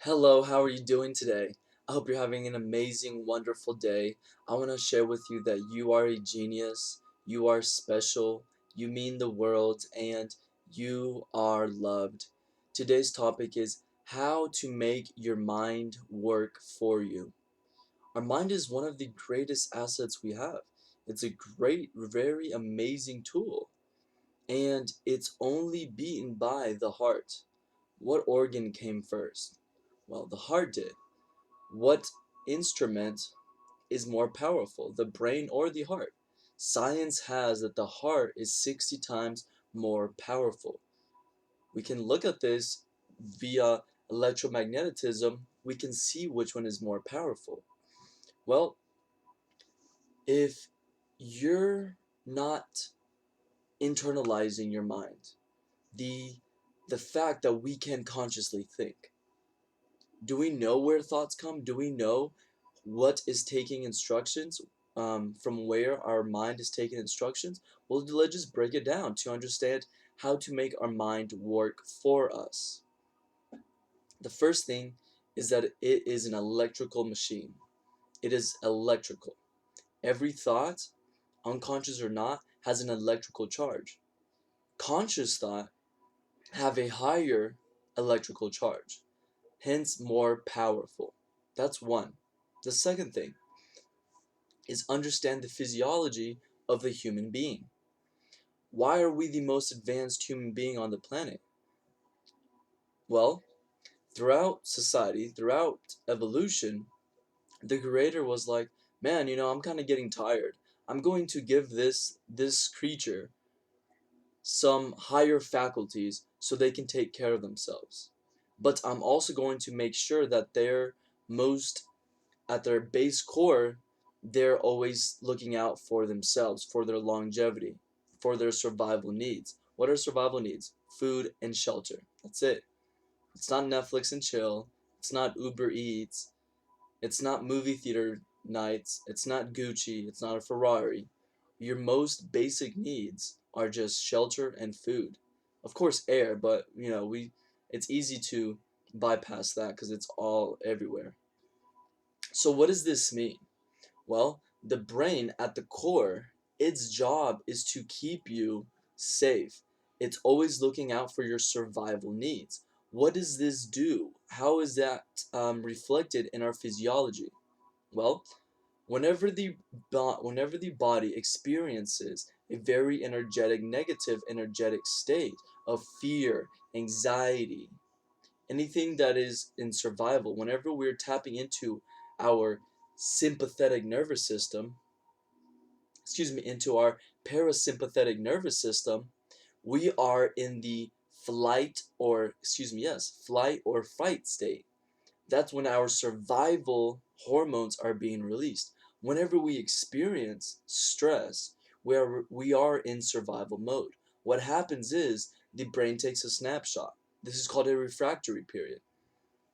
Hello, how are you doing today? I hope you're having an amazing, wonderful day. I want to share with you that you are a genius, you are special, you mean the world, and you are loved. Today's topic is how to make your mind work for you. Our mind is one of the greatest assets we have. It's a great, very amazing tool, and it's only beaten by the heart. What organ came first? Well, the heart did. What instrument is more powerful, the brain or the heart? Science has that the heart is 60 times more powerful. We can look at this via electromagnetism. We can see which one is more powerful. Well, if you're not internalizing your mind, the the fact that we can consciously think, do we know where thoughts come? Do we know what is taking instructions, from where our mind is taking instructions? Well, let's just break it down to understand how to make our mind work for us. The first thing is that it is an electrical machine. It is electrical. Every thought, unconscious or not, has an electrical charge. Conscious thought have a higher electrical charge, hence more powerful. That's one. The second thing is understand the physiology of the human being. Why are we the most advanced human being on the planet? Well, throughout society, throughout evolution, the creator was like, man, I'm kind of getting tired. I'm going to give this creature some higher faculties so they can take care of themselves. But I'm also going to make sure that they're most at their base core, they're always looking out for themselves, for their longevity, for their survival needs. What are survival needs? Food and shelter. That's it. It's not Netflix and chill. It's not Uber Eats. It's not movie theater nights. It's not Gucci. It's not a Ferrari. Your most basic needs are just shelter and food. Of course, air, but it's easy to bypass that because it's all everywhere. So what does this mean? Well, the brain at the core, its job is to keep you safe. It's always looking out for your survival needs. What does this do? How is that reflected in our physiology? Well, whenever the body experiences a very energetic, negative energetic state of fear, anxiety, anything that is in survival, whenever we're tapping into our sympathetic nervous system, into our parasympathetic nervous system, we are in the flight or fight state. That's when our survival hormones are being released. Whenever we experience stress, we are in survival mode. What happens is the brain takes a snapshot. This is called a refractory period.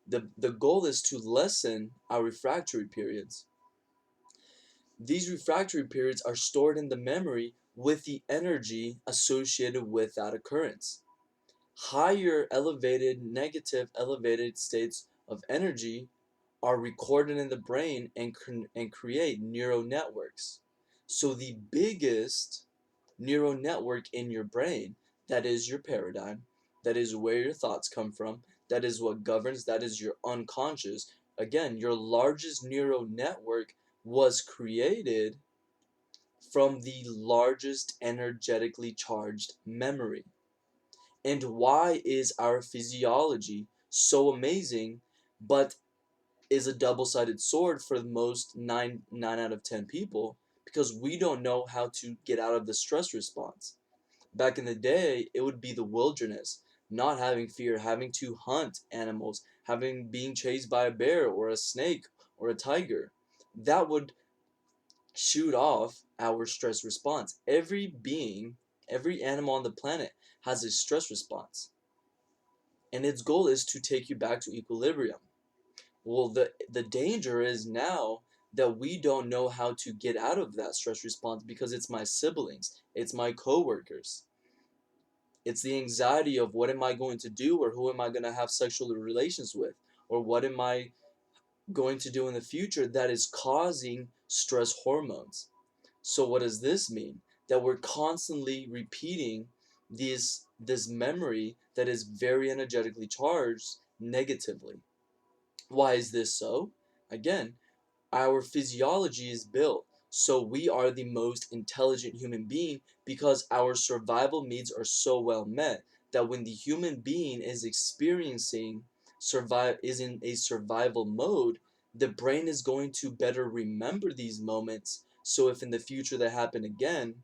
The goal is to lessen our refractory periods. These refractory periods are stored in the memory with the energy associated with that occurrence. Higher elevated, negative elevated states of energy are recorded in the brain and create neural networks. So the biggest neural network in your brain, that is your paradigm, that is where your thoughts come from, that is what governs, that is your unconscious. Again, your largest neural network was created from the largest energetically charged memory. And why is our physiology so amazing, but is a double-sided sword for the most nine out of 10 people? Because we don't know how to get out of the stress response. Back in the day, it would be the wilderness, not having fear, having to hunt animals, having being chased by a bear or a snake or a tiger. That would shoot off our stress response. Every being, every animal on the planet has a stress response, and its goal is to take you back to equilibrium. Well, the danger is now that we don't know how to get out of that stress response because it's my siblings, it's my coworkers. It's the anxiety of what am I going to do or who am I going to have sexual relations with? or what am I going to do in the future that is causing stress hormones. So what does this mean? That we're constantly repeating this memory that is very energetically charged negatively. Why is this so? Again, our physiology is built so we are the most intelligent human being because our survival needs are so well met that when the human being is experiencing survive is in a survival mode, the brain is going to better remember these moments, so if in the future they happen again,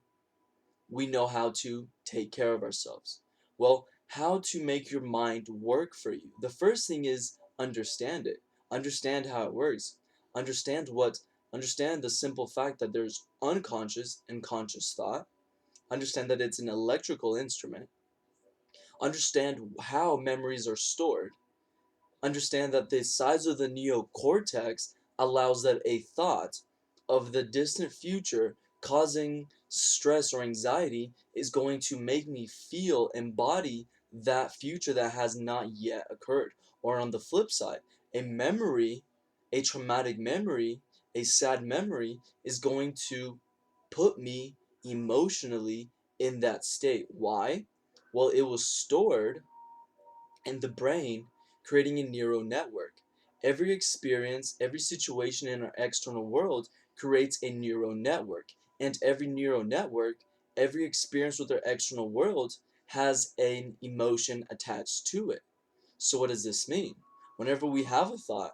we know how to take care of ourselves. Well, how to make your mind work for you. The first thing is understand it. Understand how it works. Understand what understand the simple fact that there's unconscious and conscious thought. Understand that it's an electrical instrument. Understand how memories are stored. Understand that the size of the neocortex allows that a thought of the distant future causing stress or anxiety is going to make me feel, embody that future that has not yet occurred. Or on the flip side, a memory, a traumatic memory, a sad memory is going to put me emotionally in that state. Why? Well, it was stored in the brain, creating a neural network. Every experience, every situation in our external world creates a neural network. And every neural network, every experience with our external world has an emotion attached to it. So, what does this mean? Whenever we have a thought,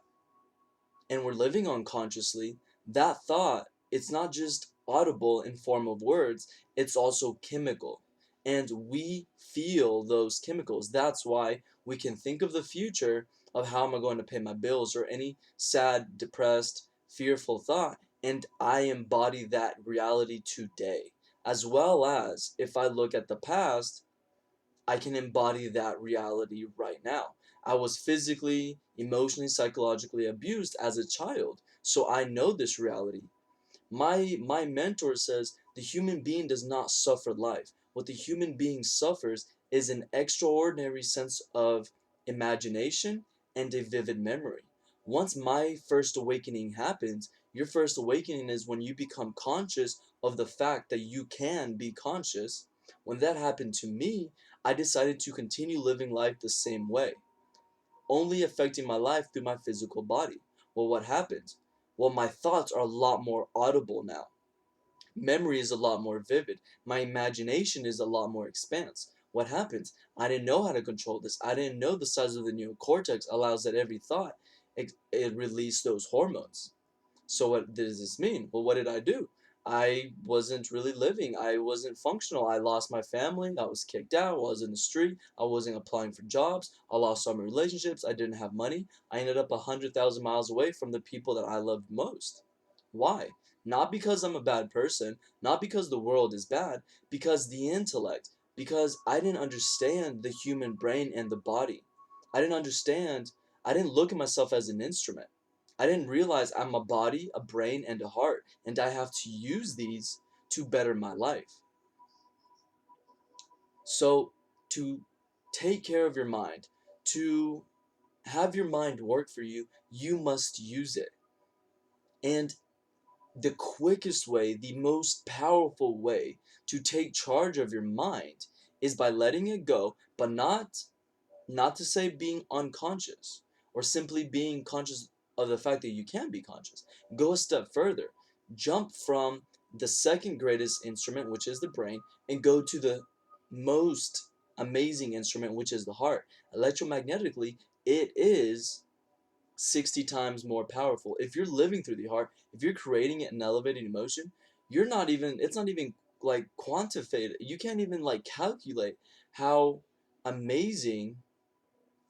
and we're living unconsciously, that thought, it's not just audible in form of words, it's also chemical. And we feel those chemicals. That's why we can think of the future of how am I going to pay my bills or any sad, depressed, fearful thought, and I embody that reality today. As well as if I look at the past, I can embody that reality right now. I was physically, emotionally, psychologically abused as a child, so I know this reality. My mentor says the human being does not suffer life. What the human being suffers is an extraordinary sense of imagination and a vivid memory. Once my first awakening happens, your first awakening is when you become conscious of the fact that you can be conscious. When that happened to me, I decided to continue living life the same way, only affecting my life through my physical body. Well, what happens? Well, my thoughts are a lot more audible now. Memory is a lot more vivid. My imagination is a lot more expanse. What happens? I didn't know how to control this. I didn't know the size of the neocortex allows that every thought it release those hormones. So what does this mean? Well, what did I do? I wasn't really living. I wasn't functional. I lost my family. I was kicked out. I was in the street. I wasn't applying for jobs. I lost all my relationships. I didn't have money. I ended up 100,000 miles away from the people that I loved most. Why? Not because I'm a bad person, not because the world is bad, because the intellect, because I didn't understand the human brain and the body. I didn't understand, I didn't look at myself as an instrument. I didn't realize I'm a body, a brain, and a heart, and I have to use these to better my life. So, to take care of your mind, to have your mind work for you, you must use it. And the quickest way, the most powerful way to take charge of your mind is by letting it go, but not to say being unconscious or simply being conscious of the fact that you can be conscious. Go a step further. Jump from the second greatest instrument, which is the brain, and go to the most amazing instrument, which is the heart. Electromagnetically, it is 60 times more powerful. If you're living through the heart, if you're creating an elevated emotion, it's not even like quantified. You can't even like calculate how amazing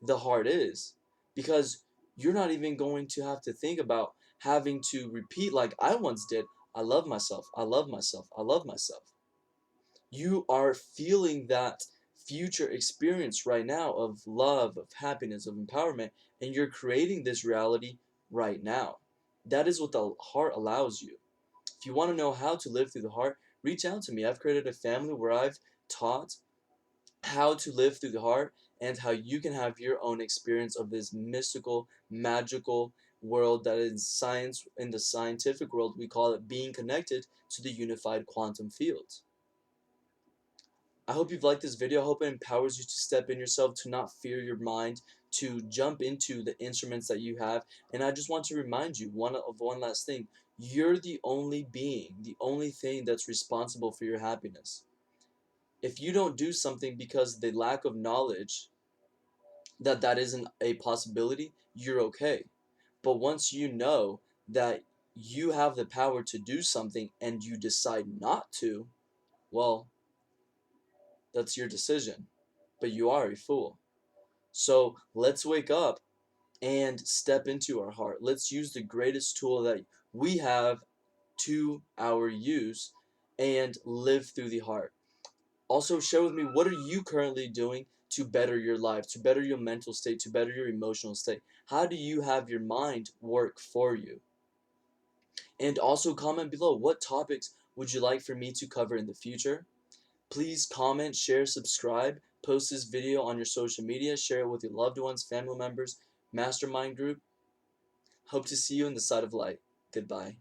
the heart is, because you're not even going to have to think about having to repeat like I once did. I love myself. I love myself. I love myself. You are feeling that future experience right now of love, of happiness, of empowerment, and you're creating this reality right now. That is what the heart allows you. If you want to know how to live through the heart, reach out to me. I've created a family where I've taught how to live through the heart and how you can have your own experience of this mystical, magical world that in science, in the scientific world, we call it being connected to the unified quantum field. I hope you've liked this video. I hope it empowers you to step in yourself, to not fear your mind, to jump into the instruments that you have. And I just want to remind you one last thing. You're the only being, the only thing that's responsible for your happiness. If you don't do something because of the lack of knowledge that that isn't a possibility, you're okay. But once you know that you have the power to do something and you decide not to, well, that's your decision. But you are a fool. So let's wake up and step into our heart. Let's use the greatest tool that we have to our use and live through the heart. Also, share with me, what are you currently doing to better your life, to better your mental state, to better your emotional state? How do you have your mind work for you? And also comment below, what topics would you like for me to cover in the future? Please comment, share, subscribe, post this video on your social media, share it with your loved ones, family members, mastermind group. Hope to see you in the side of light. Goodbye.